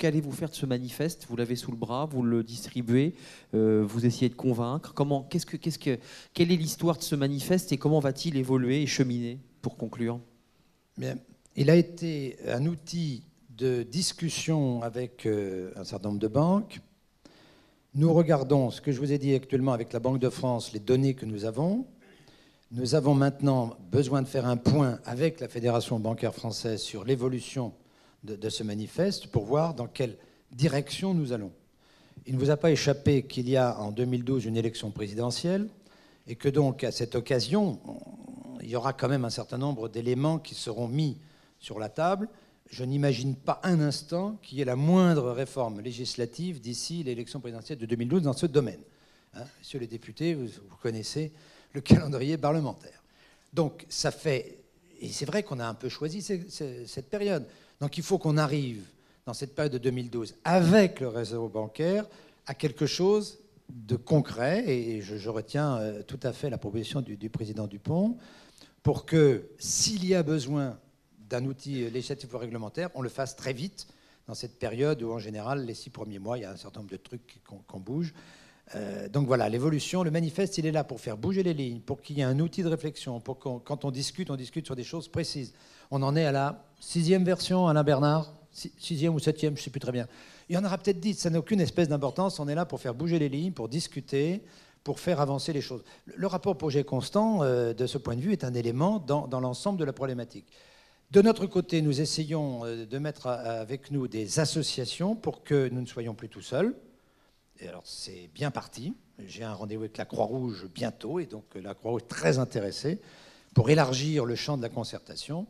qu'allez-vous faire de ce manifeste? Vous l'avez sous le bras, vous le distribuez, vous essayez de convaincre. Quelle est l'histoire de ce manifeste et comment va-t-il évoluer et cheminer, pour conclure? Bien. Il a été un outil de discussion avec un certain nombre de banques. Nous regardons ce que je vous ai dit actuellement avec la Banque de France, les données que nous avons. Nous avons maintenant besoin de faire un point avec la Fédération bancaire française sur l'évolution de ce manifeste pour voir dans quelle direction nous allons. Il ne vous a pas échappé qu'il y a en 2012 une élection présidentielle et que donc à cette occasion, il y aura quand même un certain nombre d'éléments qui seront mis sur la table. Je n'imagine pas un instant qu'il y ait la moindre réforme législative d'ici l'élection présidentielle de 2012 dans ce domaine. Hein, messieurs les députés, vous connaissez le calendrier parlementaire. Donc ça fait... Et c'est vrai qu'on a un peu choisi cette période. Donc il faut qu'on arrive dans cette période de 2012 avec le réseau bancaire à quelque chose de concret. Et je retiens tout à fait la proposition du président Dupont pour que s'il y a besoin d'un outil législatif ou réglementaire, on le fasse très vite dans cette période où, en général, les 6 premiers mois, il y a un certain nombre de trucs qu'on bouge. Donc voilà, l'évolution, le manifeste, il est là pour faire bouger les lignes, pour qu'il y ait un outil de réflexion, pour que quand on discute sur des choses précises. On en est à la 6e version, Alain Bernard, 6e ou 7e, je ne sais plus très bien. Il y en aura peut-être 10, ça n'a aucune espèce d'importance. On est là pour faire bouger les lignes, pour discuter, pour faire avancer les choses. Le rapport projet-constant, de ce point de vue, est un élément dans l'ensemble de la problématique. De notre côté, nous essayons de mettre avec nous des associations pour que nous ne soyons plus tout seuls. Et alors, c'est bien parti. J'ai un rendez-vous avec la Croix-Rouge bientôt, et donc la Croix-Rouge est très intéressée pour élargir le champ de la concertation.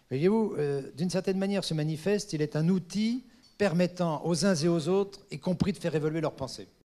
Voyez-vous, d'une certaine manière, ce manifeste, il est un outil permettant aux uns et aux autres, y compris de faire évoluer leurs pensées.